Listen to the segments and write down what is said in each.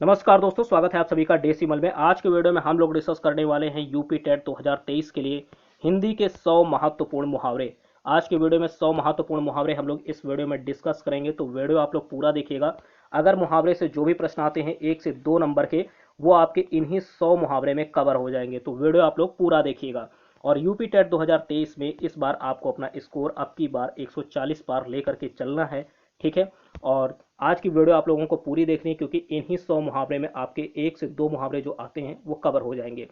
नमस्कार दोस्तों, स्वागत है आप सभी का डेसिमल में। आज के वीडियो में हम लोग डिस्कस करने वाले हैं यूपी टेट 2023 के लिए हिंदी के 100 महत्वपूर्ण मुहावरे। आज के वीडियो में 100 महत्वपूर्ण मुहावरे हम लोग इस वीडियो में डिस्कस करेंगे, तो वीडियो आप लोग पूरा देखिएगा। अगर मुहावरे से जो भी प्रश्न आते हैं 1 से 2 नंबर के, वो आपके इन्हीं 100 मुहावरे में कवर हो जाएंगे, तो वीडियो आप लोग पूरा देखिएगा। और यूपी टेट 2023 में इस बार आपको अपना स्कोर अब की बार 140 पार लेकर के चलना है, ठीक है। और आज की वीडियो आप लोगों को पूरी देखनी है, क्योंकि इन्हीं 100 मुहावरे में आपके 1 से 2 मुहावरे जो आते हैं वो कवर हो जाएंगे।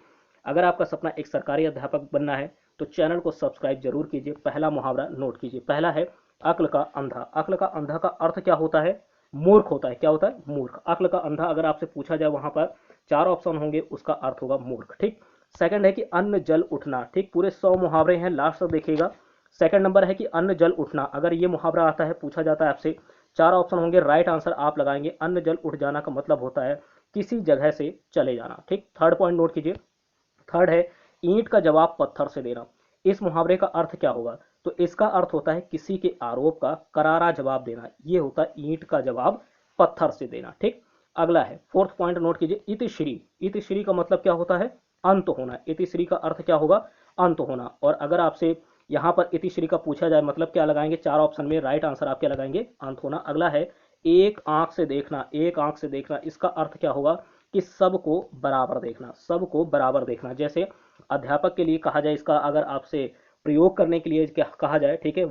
अगर आपका सपना एक सरकारी अध्यापक बनना है तो चैनल को सब्सक्राइब जरूर कीजिए। पहला मुहावरा नोट कीजिए। पहला है अक्ल का अंधा। अक्ल का अंधा का अर्थ क्या होता है? मूर्ख होता है। क्या होता है? मूर्ख। अक्ल का अंधा अगर आपसे पूछा जाए, वहां पर 4 ऑप्शन होंगे, उसका अर्थ होगा मूर्ख, ठीक। सेकंड है कि अन्न जल उठना, ठीक। पूरे 100 मुहावरे हैं, लास्ट तक देखिएगा। सेकंड नंबर है कि अन्न जल उठना। अगर ये मुहावरा आता है, पूछा जाता है आपसे, 4 ऑप्शन होंगे, राइट आंसर आप लगाएंगे। अन्न जल उठ जाना का मतलब होता है किसी जगह से चले जाना, ठीक। थर्ड पॉइंट नोट कीजिए। थर्ड है ईंट का जवाब पत्थर से देना। इस मुहावरे का अर्थ क्या होगा? तो इसका अर्थ होता है किसी के आरोप का करारा जवाब देना। ये होता है ईंट का जवाब पत्थर से देना, ठीक। अगला है फोर्थ पॉइंट नोट कीजिए, इतिश्री। इतिश्री का मतलब क्या होता है? अंत होना। इतिश्री का अर्थ क्या होगा? अंत होना। और अगर आपसे यहाँ पर इतिश्री का पूछा जाए, मतलब क्या लगाएंगे? 4 ऑप्शन में राइट आंसर आप क्या लगाएंगे? अंत होना। अगला है एक आंख से देखना। एक आंख से देखना, इसका अर्थ क्या होगा? कि सबको बराबर देखना। सबको बराबर देखना। जैसे अध्यापक के लिए कहा जाए, इसका अगर आपसे प्रयोग करने के लिए क्या कहा जाए, ठीक है,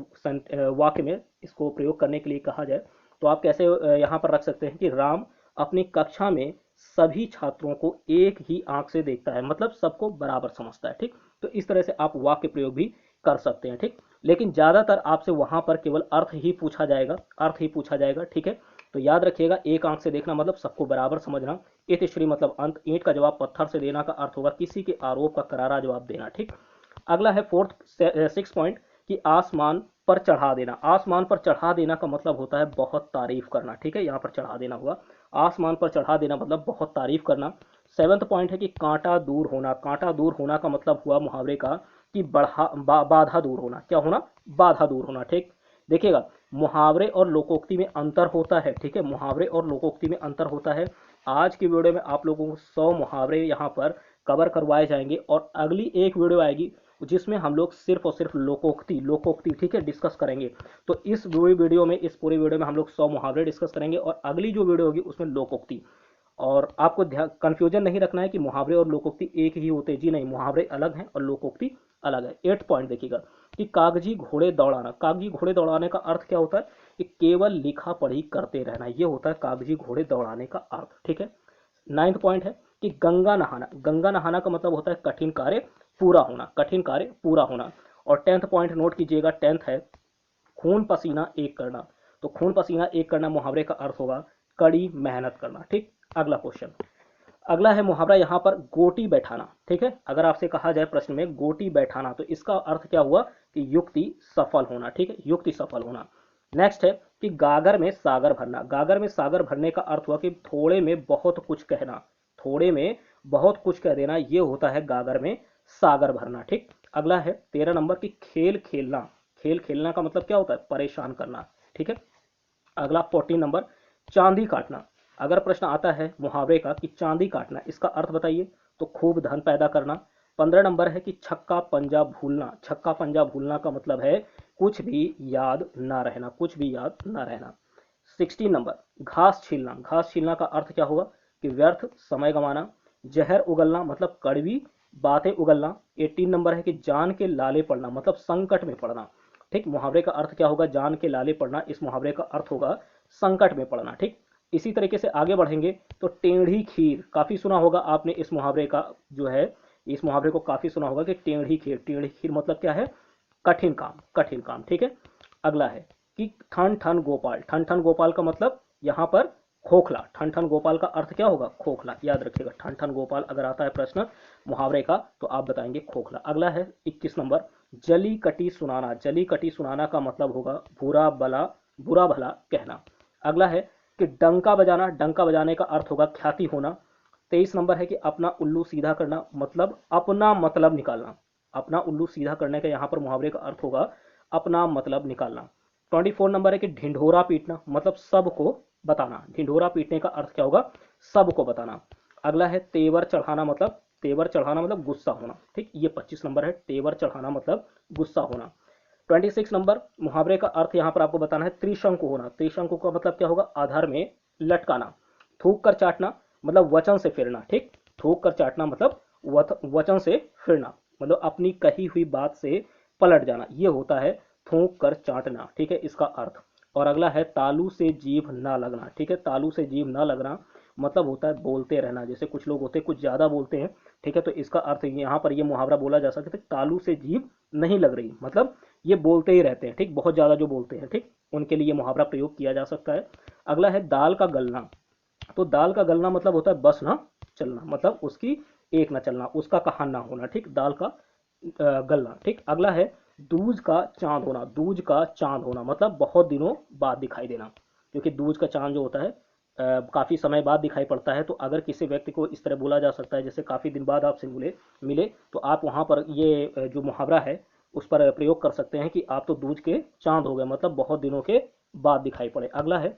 वाक्य में इसको प्रयोग करने के लिए कहा जाए, तो आप कैसे यहाँ पर रख सकते हैं कि राम अपनी कक्षा में सभी छात्रों को एक ही आंख से देखता है, मतलब सबको बराबर समझता है, ठीक। तो इस तरह से आप वाक्य प्रयोग भी कर सकते हैं, ठीक। लेकिन ज्यादातर आपसे वहां पर केवल अर्थ ही पूछा जाएगा, अर्थ ही पूछा जाएगा, ठीक है। तो याद रखिएगा, एक आंख से देखना मतलब सबको बराबर समझना। इतिश्री मतलब अंत। ईंट का जवाब पत्थर से देना का अर्थ होगा किसी के आरोप का करारा जवाब देना, ठीक। अगला है फोर्थ 6 पॉइंट कि आसमान पर चढ़ा देना। आसमान पर चढ़ा देना का मतलब होता है बहुत तारीफ करना, ठीक है। यहाँ पर चढ़ा देना हुआ, आसमान पर चढ़ा देना मतलब बहुत तारीफ करना। 7वां पॉइंट है कि कांटा दूर होना। कांटा दूर होना का मतलब हुआ मुहावरे का कि बाधा दूर होना। क्या होना? बाधा दूर होना, ठीक। देखिएगा, मुहावरे और लोकोक्ति में अंतर होता है, ठीक है। मुहावरे और लोकोक्ति में अंतर होता है। आज की वीडियो में आप लोगों को 100 मुहावरे यहाँ पर कवर करवाए जाएंगे, और अगली एक वीडियो आएगी जिसमें हम लोग सिर्फ और सिर्फ लोकोक्ति लोकोक्ति ठीक है डिस्कस करेंगे। तो इस वीडियो में, इस पूरी वीडियो में हम लोग 100 मुहावरे डिस्कस करेंगे, और अगली जो वीडियो होगी उसमें लोकोक्ति। और आपको कंफ्यूजन नहीं रखना है कि मुहावरे और लोकोक्ति एक ही होते, जी नहीं, मुहावरे अलग हैं और लोकोक्ति अलग है। 8 पॉइंट देखिएगा कि कागजी घोड़े दौड़ाना। कागजी घोड़े दौड़ाने का अर्थ क्या होता है? कि केवल लिखा पढ़ी करते रहना, ये होता है कागजी घोड़े दौड़ाने का अर्थ, ठीक है। 9वां पॉइंट है कि गंगा नहाना। गंगा नहाना का मतलब होता है कठिन कार्य पूरा होना, कठिन कार्य पूरा होना। और 10वां पॉइंट नोट कीजिएगा, 10th है खून पसीना एक करना। तो खून पसीना एक करना मुहावरे का अर्थ होगा कड़ी मेहनत करना, ठीक। अगला क्वेश्चन, अगला है मुहावरा यहाँ पर गोटी बैठाना, ठीक है। अगर आपसे कहा जाए प्रश्न में गोटी बैठाना, तो इसका अर्थ क्या हुआ? कि युक्ति सफल होना, ठीक है, युक्ति सफल होना। नेक्स्ट है कि गागर में सागर भरना। गागर में सागर भरने का अर्थ हुआ कि थोड़े में बहुत कुछ कहना, थोड़े में बहुत कुछ कह देना, ये होता है गागर में सागर भरना, ठीक। अगला है 13 नंबर की खेल खेलना। खेल खेलना का मतलब क्या होता है? परेशान करना, ठीक है। अगला 14 नंबर चांदी काटना। अगर प्रश्न आता है मुहावरे का कि चांदी काटना, इसका अर्थ बताइए, तो खूब धन पैदा करना। 15 नंबर है कि छक्का पंजा भूलना। छक्का पंजा भूलना का मतलब है कुछ भी याद ना रहना, कुछ भी याद ना रहना। 16 नंबर घास छीलना। घास छीलना का अर्थ क्या होगा? कि व्यर्थ समय गंवाना। जहर उगलना मतलब कड़वी बातें उगलना। 18 नंबर है कि जान के लाले पड़ना, मतलब संकट में पड़ना, ठीक। मुहावरे का अर्थ क्या होगा? जान के लाले पड़ना। इस मुहावरे का अर्थ होगा संकट में पड़ना, ठीक। इसी तरीके से आगे बढ़ेंगे तो टेढ़ी खीर, काफी सुना होगा आपने इस मुहावरे का, जो है इस मुहावरे को काफी सुना होगा कि टेढ़ी खीर। टेढ़ी खीर मतलब क्या है? कठिन काम, कठिन काम, ठीक है। अगला है कि ठन ठन गोपाल। ठन ठन गोपाल का मतलब यहाँ पर खोखला। ठन ठन गोपाल का अर्थ क्या होगा? खोखला। याद रखिएगा, ठन ठन गोपाल अगर आता है प्रश्न मुहावरे का, तो आप बताएंगे खोखला। अगला है 21 नंबर जली कटी सुनाना। जली कटी सुनाना का मतलब होगा बुरा भला कहना। अगला है कि डंका बजाना। डंका बजाने का अर्थ होगा ख्याति होना। 23 नंबर है कि अपना उल्लू सीधा करना, मतलब अपना मतलब निकालना। अपना उल्लू सीधा करने का यहाँ पर मुहावरे का अर्थ होगा अपना मतलब निकालना। 24 नंबर है कि ढिंढोरा पीटना, मतलब सबको बताना। ढिंढोरा पीटने का अर्थ क्या होगा? सबको बताना। अगला है तेवर चढ़ाना, मतलब गुस्सा होना। ठीक, ये 25 नंबर है, तेवर चढ़ाना मतलब गुस्सा होना। 26 नंबर मुहावरे का अर्थ यहाँ पर आपको बताना है त्रिशंकु होना। त्रिशंकु का मतलब क्या होगा? आधार में लटकाना। थूक कर चाटना मतलब वचन से फिरना। ठीक, थूक कर चाटना मतलब वचन से फिरना, मतलब अपनी कही हुई बात से पलट जाना, ये होता है थूक कर चाटना। ठीक है, इसका अर्थ। और अगला है तालू से जीभ ना लगना। ठीक है, तालू से जीभ ना लगना मतलब होता है बोलते रहना। जैसे कुछ लोग होते हैं कुछ ज्यादा बोलते हैं, ठीक है, तो इसका अर्थ यहाँ पर ये मुहावरा बोला जा सकता है तालू से जीभ नहीं लग रही, मतलब ये बोलते ही रहते हैं। ठीक, बहुत ज्यादा जो बोलते हैं, ठीक, उनके लिए मुहावरा प्रयोग किया जा सकता है। अगला है दाल का गलना। तो दाल का गलना मतलब होता है बस ना चलना, मतलब उसकी एक ना चलना, उसका कहा ना होना। ठीक, दाल का गलना। ठीक, अगला है दूज का चांद होना। दूज का चांद होना मतलब बहुत दिनों बाद दिखाई देना, क्योंकि दूज का चांद जो होता है काफी समय बाद दिखाई पड़ता है। तो अगर किसी व्यक्ति को इस तरह बोला जा सकता है जैसे काफी दिन बाद आपसे मिले, तो आप वहां पर ये जो मुहावरा है उस पर प्रयोग कर सकते हैं कि आप तो दूज के चांद हो गए, मतलब बहुत दिनों के बाद दिखाई पड़े। अगला है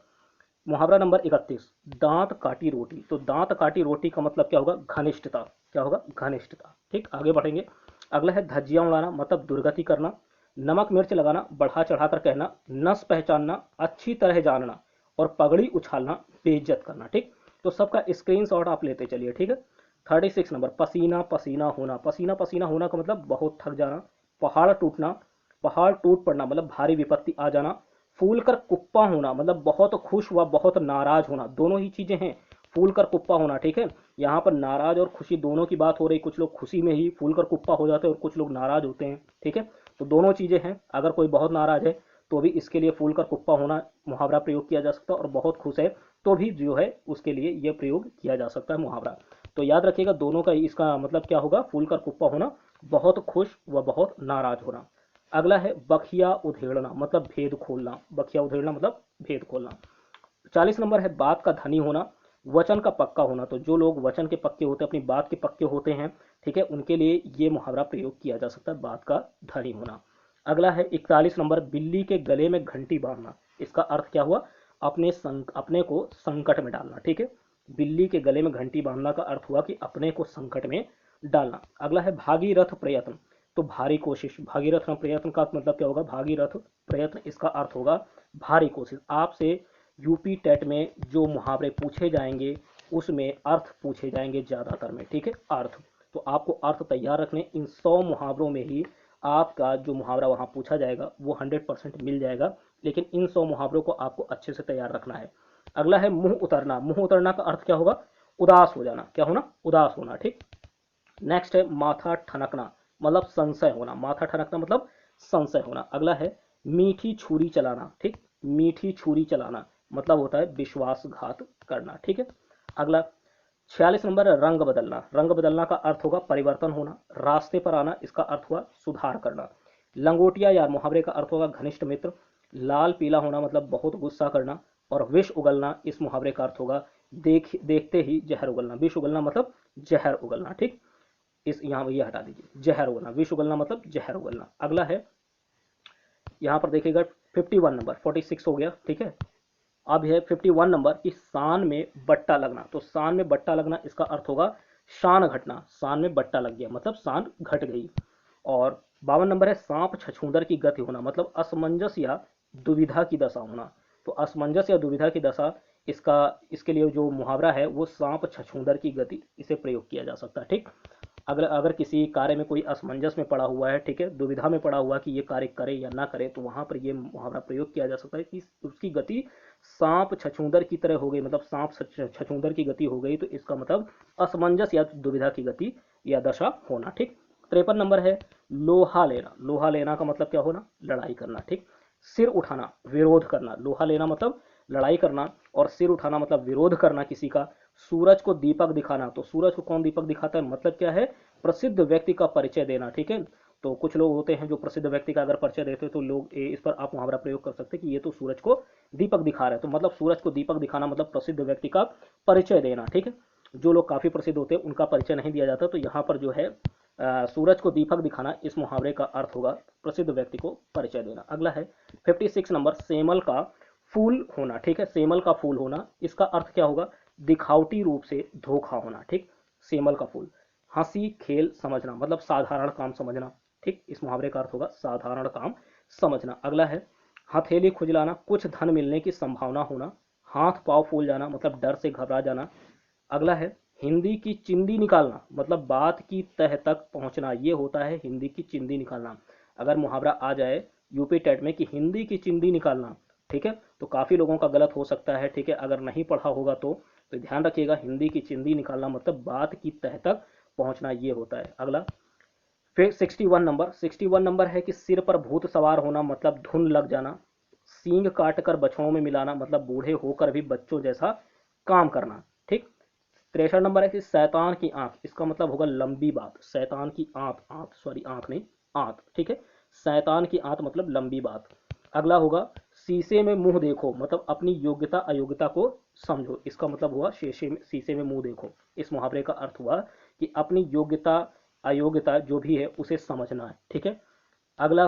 मुहावरा नंबर 31, दांत काटी रोटी। तो दांत काटी रोटी का मतलब क्या होगा? घनिष्ठता। क्या होगा? घनिष्ठता। ठीक, आगे बढ़ेंगे। अगला है धज्जियां उड़ाना मतलब दुर्गति करना। नमक मिर्च लगाना, बढ़ा चढ़ाकर कहना, नस पहचानना, अच्छी तरह जानना, और पगड़ी उछालना, बेइज्जत करना। ठीक, तो सबका स्क्रीनशॉट आप लेते चलिए। ठीक है, 36 नंबर पसीना पसीना होना। पसीना पसीना होना का मतलब बहुत थक जाना। पहाड़ टूटना, पहाड़ टूट पड़ना मतलब भारी विपत्ति आ जाना। फूल कर कुप्पा होना मतलब बहुत खुश व बहुत नाराज होना, दोनों ही चीजें हैं। फूल कर कुप्पा होना, ठीक है, यहाँ पर नाराज और खुशी दोनों की बात हो रही। कुछ लोग खुशी में ही फूल कर कुप्पा हो जाते हैं और कुछ लोग नाराज होते हैं। ठीक है, तो दोनों चीजें हैं। अगर कोई बहुत नाराज है तो भी इसके लिए फूल कर कुप्पा होना मुहावरा प्रयोग किया जा सकता है, और बहुत खुश है तो भी जो है उसके लिए यह प्रयोग किया जा सकता है मुहावरा। तो याद रखिएगा दोनों का इसका मतलब क्या होगा? फूल कर कुप्पा होना, बहुत खुश व बहुत नाराज होना। अगला है बखिया उधेड़ना मतलब भेद खोलना। बखिया उधेड़ना मतलब भेद खोलना। 40 नंबर है बात का धनी होना, वचन का पक्का होना। तो जो लोग वचन के पक्के होते हैं, अपनी बात के पक्के होते हैं, ठीक है, उनके लिए ये मुहावरा प्रयोग किया जा सकता है, बात का धनी होना। अगला है 41 नंबर बिल्ली के गले में घंटी बांधना। इसका अर्थ क्या हुआ? अपने को संकट में डालना। ठीक है, बिल्ली के गले में घंटी बांधना का अर्थ हुआ कि अपने को संकट में डालना। अगला है भागीरथ प्रयत्न। तो भारी कोशिश, भागीरथ प्रयत्न का मतलब क्या होगा? भागीरथ प्रयत्न, इसका अर्थ होगा भारी कोशिश। आपसे यूपी टेट में जो मुहावरे पूछे जाएंगे उसमें अर्थ पूछे जाएंगे ज्यादातर में। ठीक है, अर्थ, तो आपको अर्थ तैयार रखने। इन 100 मुहावरों में ही आपका जो मुहावरा वहां पूछा जाएगा वो 100% मिल जाएगा, लेकिन इन 100 मुहावरों को आपको अच्छे से तैयार रखना है। अगला है मुंह उतरना। मुंह उतरना का अर्थ क्या होगा? उदास हो जाना। क्या होना? उदास होना। ठीक, नेक्स्ट है माथा ठनकना मतलब संशय होना। माथा ठनकना मतलब संशय होना। अगला है मीठी छुरी चलाना। ठीक, मीठी छुरी चलाना मतलब होता है विश्वासघात करना। ठीक है, अगला 46 नंबर है रंग बदलना। रंग बदलना का अर्थ होगा परिवर्तन होना। रास्ते पर आना, इसका अर्थ हुआ सुधार करना। लंगोटिया यार मुहावरे का अर्थ होगा घनिष्ठ मित्र। लाल पीला होना मतलब बहुत गुस्सा करना। और विष उगलना, इस मुहावरे का अर्थ होगा देखते ही जहर उगलना। विष उगलना मतलब जहर उगलना। ठीक, इस यहाँ ये हटा दीजिए, जहर उगलना। विष उगलना मतलब जहर उगलना। अगला है यहाँ पर देखिएगा 51 नंबर, 46 हो गया। ठीक है, अब है 51 नंबर कि शान में बट्टा लगना। तो शान में बट्टा लगना, इसका अर्थ होगा शान घटना। शान में बट्टा लग गया मतलब शान घट गई। और 52 नंबर है सांप छछूंदर की गति होना मतलब असमंजस या दुविधा की दशा होना। तो असमंजस या दुविधा की दशा, इसके लिए जो मुहावरा है वो सांप छछूंदर की गति, इसे प्रयोग किया जा सकता है। ठीक, अगर अगर किसी कार्य में कोई असमंजस में पड़ा हुआ है, ठीक है, दुविधा में पड़ा हुआ कि ये कार्य करे या ना करे, तो वहां पर ये मुहावरा प्रयोग किया जा सकता है कि उसकी गति सांप छछूंदर की तरह हो गई, मतलब सांप छछूंदर की गति हो गई। तो इसका मतलब असमंजस या दुविधा की गति या दशा होना। ठीक, 53 नंबर है लोहा लेना। लोहा लेना का मतलब क्या होना? लड़ाई करना। ठीक, सिर उठाना, विरोध करना। लोहा लेना मतलब लड़ाई करना, और सिर उठाना मतलब विरोध करना किसी का। सूरज को दीपक दिखाना। तो सूरज को कौन दीपक दिखाता है? मतलब क्या है? प्रसिद्ध व्यक्ति का परिचय देना। ठीक है, तो कुछ लोग होते हैं जो प्रसिद्ध व्यक्ति का अगर परिचय देते हैं तो लोग इस पर आप मुहावरा प्रयोग कर सकते हैं कि ये तो सूरज को दीपक दिखा रहा है। तो मतलब सूरज को दीपक दिखाना मतलब प्रसिद्ध व्यक्ति का परिचय देना। ठीक है, जो लोग काफी प्रसिद्ध होते हैं उनका परिचय नहीं दिया जाता, तो यहाँ पर जो है सूरज को दीपक दिखाना, इस मुहावरे का अर्थ होगा प्रसिद्ध व्यक्ति को परिचय देना। अगला है 56 नंबर सेमल का फूल होना। ठीक है, सेमल का फूल होना, इसका अर्थ क्या होगा? दिखावटी रूप से धोखा होना, ठीक। सेमल का फूल। हंसी खेल समझना मतलब साधारण काम समझना, ठीक। इस मुहावरे का अर्थ होगा साधारण काम समझना। अगला है हथेली खुजलाना, कुछ धन मिलने की संभावना होना। हाथ पांव फूल जाना मतलब डर से घबरा जाना। अगला है हिंदी की चिंदी निकालना मतलब बात की तह तक पहुंचना, ये होता है हिंदी की चिंदी निकालना। अगर मुहावरा आ जाए यूपी टेट में कि हिंदी की चिंदी निकालना, ठीक है, तो काफी लोगों का गलत हो सकता है, ठीक है। अगर नहीं पढ़ा होगा तो ध्यान रखिएगा, हिंदी की चिंदी निकालना मतलब बात की तह तक पहुंचना, ये होता है। अगला फिर 61 नंबर है कि सिर पर भूत सवार होना मतलब धुन लग जाना। सींग काट कर बछड़ों में मिलाना मतलब बूढ़े होकर भी बच्चों जैसा काम करना, ठीक। 63 नंबर है कि शैतान की आंख, इसका मतलब होगा लंबी बात। शैतान की आंख, आंख सॉरी आंख नहीं आंख, ठीक है। शैतान की आंख मतलब लंबी बात। अगला होगा शीशे में मुंह देखो मतलब अपनी योग्यता अयोग्यता को समझो, इसका मतलब हुआ शीशे में मुंह देखो। इस मुहावरे का अर्थ हुआ कि अपनी योग्यता अयोग्यता जो भी है उसे समझना है, ठीक है। अगला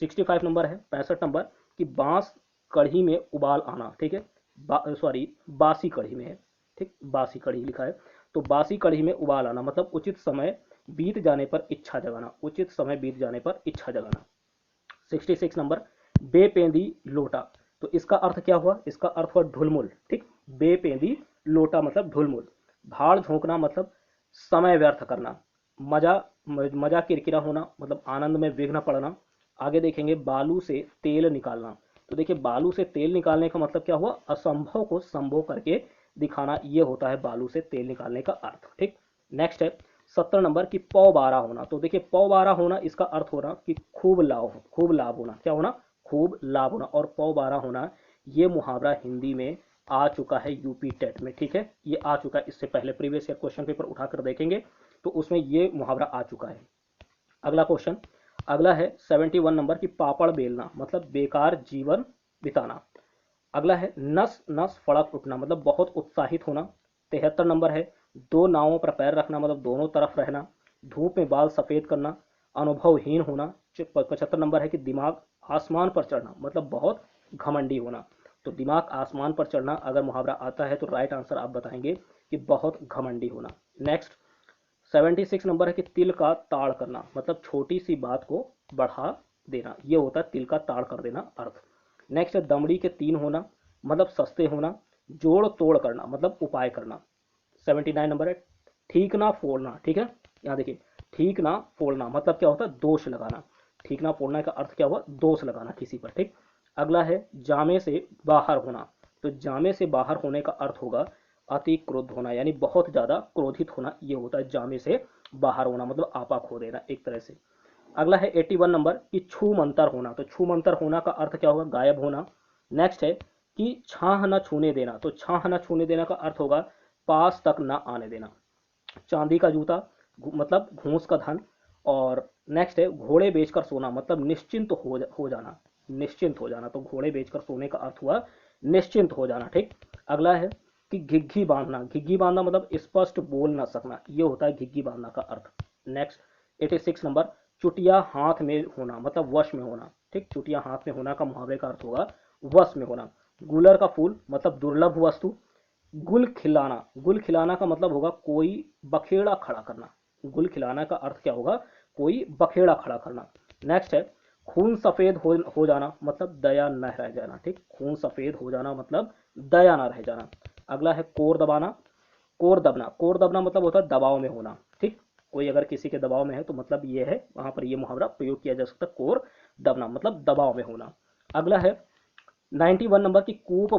65 नंबर है 65 नंबर कि बांस कढ़ी में उबाल आना, ठीक है। सॉरी बासी कढ़ी में है, ठीक, बासी कढ़ी लिखा है। तो बासी कढ़ी में उबाल आना मतलब उचित समय बीत जाने पर इच्छा जगाना, उचित समय बीत जाने पर इच्छा जगाना। 66 नंबर बेपेंदी लोटा, तो इसका अर्थ क्या हुआ, इसका अर्थ हुआ ढुलमुल, ठीक। बेपेंदी लोटा मतलब ढुलमुल। भाड़ झोंकना मतलब समय व्यर्थ करना। मजा मजा किरकिरा होना मतलब आनंद में विघ्न पड़ना। आगे देखेंगे बालू से तेल निकालना, तो देखिए बालू से तेल निकालने का मतलब क्या हुआ, असंभव को संभव करके दिखाना, ये होता है बालू से तेल निकालने का अर्थ, ठीक। नेक्स्ट है 70 नंबर की पौ बारह होना, तो देखिए पौ बारह होना इसका अर्थ होना कि खूब लाभ होना, क्या होना, खूब लाभ होना। और पौ बारह होना ये मुहावरा हिंदी में आ चुका है यूपी टेट में, ठीक है, ये आ चुका है। इससे पहले प्रीवियस ईयर क्वेश्चन पेपर उठाकर देखेंगे तो उसमें ये मुहावरा आ चुका है। अगला क्वेश्चन, अगला है 71 नंबर की पापड़ बेलना मतलब बेकार जीवन बिताना। अगला है नस नस फड़क उठना मतलब बहुत उत्साहित होना। 73 नंबर है दो नावों पर पैर रखना मतलब दोनों तरफ रहना। धूप में बाल सफेद करना, अनुभवहीन होना। 75 नंबर है कि दिमाग आसमान पर चढ़ना मतलब बहुत घमंडी होना। तो दिमाग आसमान पर चढ़ना अगर मुहावरा आता है तो राइट आंसर आप बताएंगे कि बहुत घमंडी होना। नेक्स्ट 76 नंबर है कि तिल का ताड़ करना मतलब छोटी सी बात को बढ़ा देना, ये होता है तिल का ताड़ कर देना अर्थ। नेक्स्ट है दमड़ी के तीन होना मतलब सस्ते होना। जोड़ तोड़ करना मतलब उपाय करना। 79 नंबर है ठीक ना फोड़ना, ठीक है, यहाँ देखिए ठीक ना फोड़ना मतलब क्या होता है, दोष लगाना। ठीक ना फोड़ना का अर्थ क्या हुआ, दोष लगाना किसी पर, ठीक। अगला है जामे से बाहर होना, तो जामे से बाहर होने का अर्थ होगा अति क्रोध होना यानी बहुत ज्यादा क्रोधित होना, ये होता है जामे से बाहर होना मतलब आपा खो देना एक तरह से। अगला है 81 नंबर कि छू मंतर होना, तो छू मंतर होना का अर्थ क्या होगा, गायब होना। नेक्स्ट है कि छाह न छूने देना, तो छाह न छूने देना का अर्थ होगा पास तक न आने देना। चांदी का जूता मतलब घूस का धन। और नेक्स्ट है घोड़े बेचकर सोना मतलब निश्चिंत हो जाना, निश्चिंत हो जाना। तो घोड़े बेचकर सोने का अर्थ हुआ निश्चिंत हो जाना, ठीक। अगला है कि घिग्घी बांधना, घिग्घी बांधना मतलब स्पष्ट बोल ना सकना, ये होता है घिग्घी बांधना का अर्थ। नेक्स्ट 86 नंबर चुटिया हाथ में होना मतलब वश में होना, ठीक। चुटिया हाथ में होना का मुहावरे का अर्थ होगा वश में होना। गुलर का फूल मतलब दुर्लभ वस्तु। गुल खिलाना का मतलब होगा कोई बखेड़ा खड़ा करना। गुल खिलाना का अर्थ क्या होगा, कोई बखेड़ा खड़ा करना। नेक्स्ट है खून सफेद हो जाना मतलब दया न रह जाना, ठीक। खून सफेद हो जाना मतलब दया न रह जाना। अगला है कोर दबाना, कोर दबना मतलब होता है दबाव में होना, ठीक। कोई अगर किसी के दबाव में है तो मतलब ये है वहां पर ये मुहावरा प्रयोग किया जा सकता है, कोर दबना मतलब दबाव में होना। अगला है 91 नंबर की कूप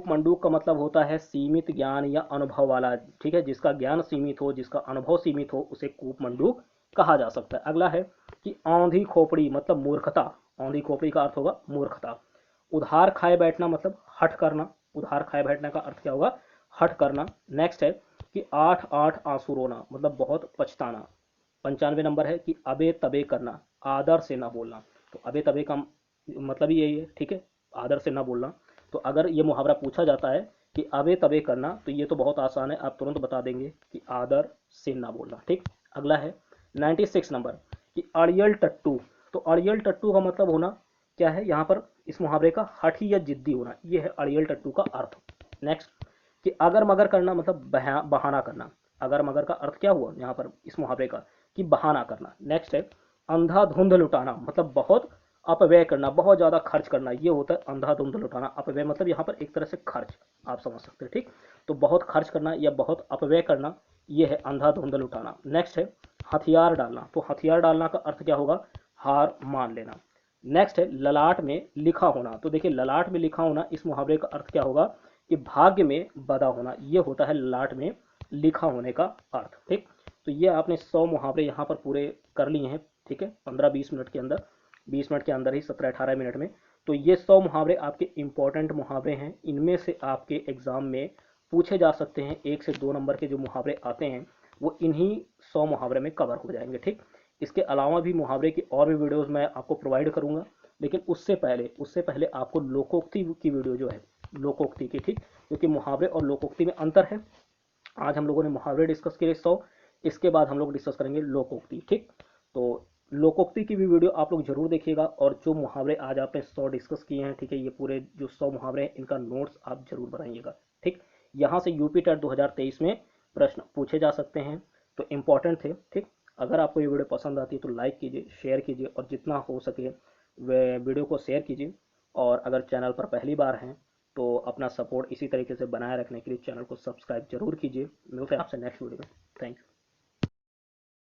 मंडूक का मतलब होता है सीमित ज्ञान या अनुभव वाला, ठीक है, जिसका ज्ञान सीमित हो जिसका अनुभव सीमित हो उसे कूप मंडूक कहा जा सकता है। अगला है कि औंधी खोपड़ी मतलब मूर्खता, औंधी खोपड़ी का अर्थ होगा मूर्खता। उधार खाए बैठना मतलब हठ करना, उधार खाए बैठने का अर्थ क्या होगा, हठ करना। नेक्स्ट है कि आठ आठ आंसू रोना मतलब बहुत पछताना। 95 नंबर है कि अबे तबे करना, आदर से ना बोलना। तो अबे तबे का मतलब ही यही है, ठीक है, आदर से ना बोलना। तो अगर ये मुहावरा पूछा जाता है कि अबे तबे करना तो ये तो बहुत आसान है, आप तुरंत बता देंगे कि आदर से ना बोलना, ठीक। अगला है 96 नंबर कि अड़ियल टट्टू, तो अड़ियल टट्टू का मतलब होना क्या है यहाँ पर इस मुहावरे का, हठी या जिद्दी होना, ये है अड़ियल टट्टू का अर्थ। नेक्स्ट कि अगर मगर करना मतलब बहाना करना। अगर मगर का अर्थ क्या हुआ यहाँ पर इस मुहावरे का, कि बहाना करना। नेक्स्ट है अंधाधुंध लुटाना, मतलब बहुत अपव्यय करना, बहुत ज्यादा खर्च करना, ये होता है अंधाधुंध लुटाना। अपव्यय मतलब यहाँ पर एक तरह से खर्च, आप समझ सकते हैं, ठीक। तो बहुत खर्च करना या बहुत अपव्यय करना, ये है अंधाधुंध लुटाना। नेक्स्ट है हथियार डालना, तो हथियार डालना का अर्थ क्या होगा, हार मान लेना। नेक्स्ट है ललाट में लिखा होना, तो देखिए ललाट में लिखा होना इस मुहावरे का अर्थ क्या होगा, कि भाग्य में बदा होना, ये होता है ललाट में लिखा होने का अर्थ, ठीक। तो ये आपने 100 मुहावरे यहाँ पर पूरे कर लिए हैं, ठीक है, 15-20 मिनट के अंदर, 20 मिनट के अंदर ही, 17-18 मिनट में। तो ये 100 मुहावरे आपके इंपॉर्टेंट मुहावरे हैं, इनमें से आपके एग्जाम में पूछे जा सकते हैं। 1 से 2 नंबर के जो मुहावरे आते हैं वो इन्हीं 100 मुहावरे में कवर हो जाएंगे, ठीक। इसके अलावा भी मुहावरे की और भी वीडियोस मैं आपको प्रोवाइड करूंगा, लेकिन उससे पहले आपको लोकोक्ति की वीडियो जो है, लोकोक्ति की, ठीक, क्योंकि मुहावरे और लोकोक्ति में अंतर है। आज हम लोगों ने मुहावरे डिस्कस किए 100, इसके बाद हम लोग डिस्कस करेंगे लोकोक्ति, ठीक। तो लोकोक्ति की भी वीडियो आप लोग जरूर देखिएगा, और जो मुहावरे आज आपने 100 डिस्कस किए हैं, ठीक है, ये पूरे जो 100 मुहावरे हैं इनका नोट्स आप जरूर बनाइएगा, ठीक। यहाँ से यूपी टेट 2023 में प्रश्न पूछे जा सकते हैं, तो इम्पोर्टेंट थे, ठीक। अगर आपको ये वीडियो पसंद आती है तो लाइक कीजिए, शेयर कीजिए, और जितना हो सके वे वीडियो को शेयर कीजिए। और अगर चैनल पर पहली बार हैं तो अपना सपोर्ट इसी तरीके से बनाए रखने के लिए चैनल को सब्सक्राइब जरूर कीजिए। मिलते हैं आपसे नेक्स्ट वीडियो में। Thank you.